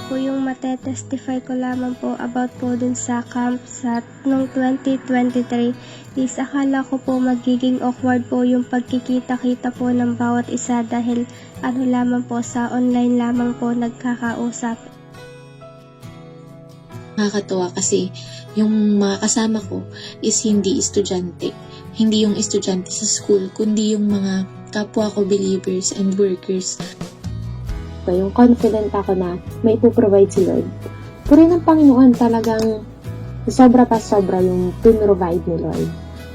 po yung matetestify ko lamang po about po dun sa camp sa noong 2023 is akala ko po magiging awkward po yung pagkikita-kita po ng bawat isa dahil ano lamang po sa online lamang po nagkakausap. Nakakatuwa kasi yung mga kasama ko is hindi estudyante. Hindi yung estudyante sa school, kundi yung mga kapwa ko believers and workers. Yung confident ako na may ipoprovide si Lord. Puri ng Panginoon talagang sobra pa sobra yung pinrovide ni Lord.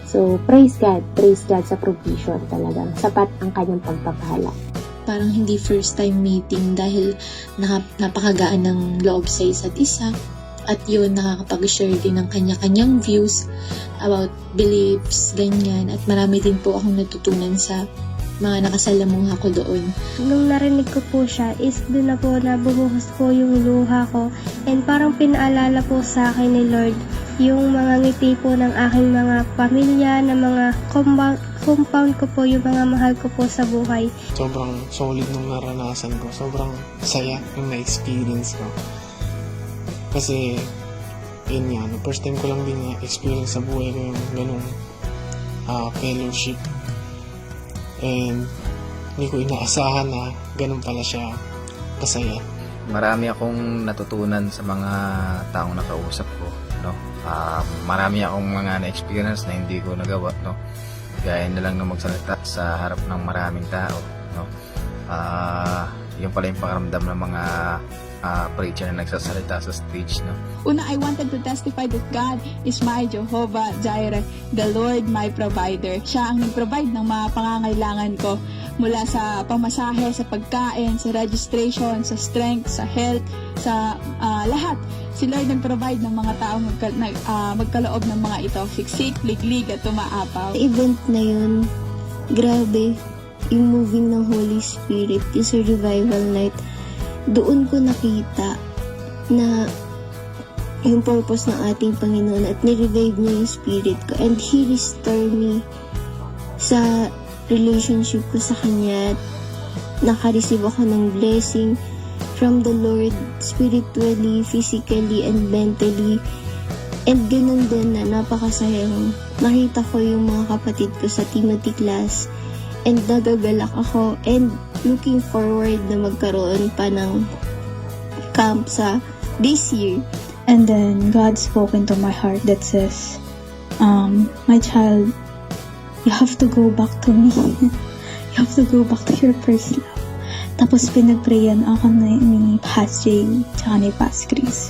So, praise God sa provision talagang. Sapat ang kanyang pagpapahala. Parang hindi first time meeting dahil napakagaan ng loob sa isa't isa. At yun, nakakapag-share din ng kanya-kanyang views about beliefs, ganyan. At marami din po akong natutunan sa mga nakasalamuha ko doon. Nung narinig ko po siya is doon na po na bumuhos po yung luha ko and parang pinaalala po sa akin ni Lord yung mga ngiti po ng aking mga pamilya, ng mga compound ko po, yung mga mahal ko po sa buhay. Sobrang solid nung naranasan ko. Sobrang saya yung na-experience ko. Kasi, yun nga, first time ko lang din na-experience sa buhay ko yung ganung fellowship. And hindi ko inaasahan na ganun pala siya kasaya. Marami akong natutunan sa mga taong nakausap ko, no? Marami akong mga na-experience na hindi ko nagawa, no? Gaya na lang na magsalita sa harap ng maraming tao, no? Yung pala yung pakiramdam ng mga preacher na nagsasalita sa stage, no? Una, I wanted to testify that God is my Jehovah Jireh, the Lord my provider. Siya ang nag-provide ng mga pangangailangan ko mula sa pamasahe, sa pagkain, sa registration, sa strength, sa health, sa lahat. Si Lord nag-provide ng mga taong magkaloob ng mga ito, siksik, liglig at tumaapaw. Sa event na yun, grabe, yung moving ng Holy Spirit, yung sa revival night, doon ko nakita na yung purpose ng ating Panginoon at ni-revive niya yung spirit ko and He restored me sa relationship ko sa Kanya. Naka-receive ako ng blessing from the Lord spiritually, physically, and mentally. And ganun din na napakasayang nakita ko yung mga kapatid ko sa Timothy class and nagagalak ako and looking forward na magkaroon pa ng camp sa this year. And then God spoke into my heart that says, my child, you have to go back to me. You have to go back to your first love. Tapos pinagprayan ako ni Pas Jay tsaka ni Pas Chris.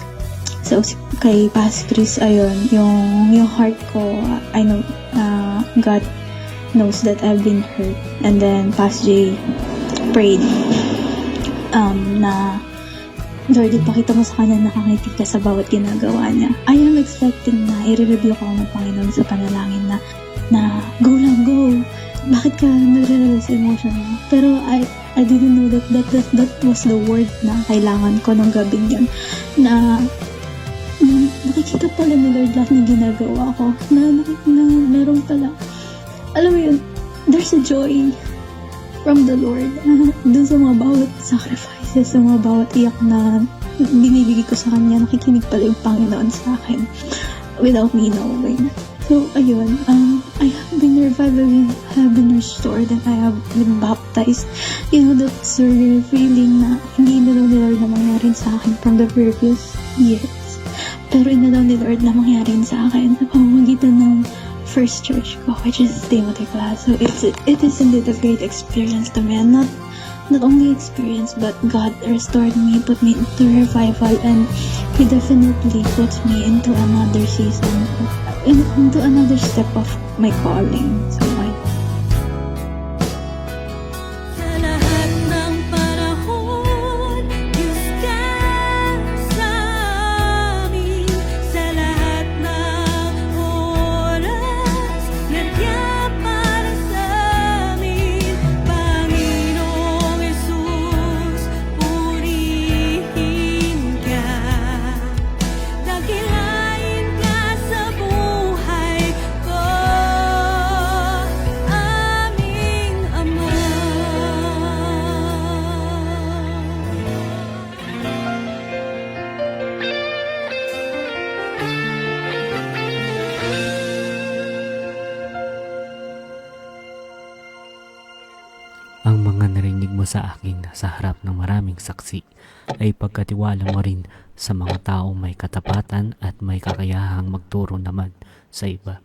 So kay Pas Chris, ayun, yung heart ko, I know, God knows that I've been hurt. And then Pas Jay prayed na Lord, ipakita mo sa kanya na nakangiti ka sa bawat ginagawa niya. I am expecting na i-review ko ng Panginoon sa panalangin na go lang, go. Bakit ka nagre-release emotion mo? Pero I didn't know that was the word na kailangan ko ng gabing yan. Na nakikita pala ni Lord lahat ng ginagawa ko. Na meron pala. Alam mo yun, there's a joy from the Lord. Dun sa mga bawat sacrifices, sa mga bawat iyak na binibigay ko sa Kanya, nakikinig pala yung Panginoon sa akin without me knowing. So, ayun, I have been revived, I have been restored, and I have been baptized. You know, that surreal feeling na hindi na daw ni Lord na mangyari sa akin from the previous years. Pero ina daw ni Lord na mangyari sa akin sa pamamagitan ng first church ko, which is Timothy class. So it is indeed a great experience to me, and not only experience, but God restored me, put me into revival, and He definitely puts me into another season, into another step of my calling. So Ang mga narinig mo sa akin sa harap ng maraming saksi ay pagkatiwala mo rin sa mga taong may katapatan at may kakayahang magturo naman sa iba.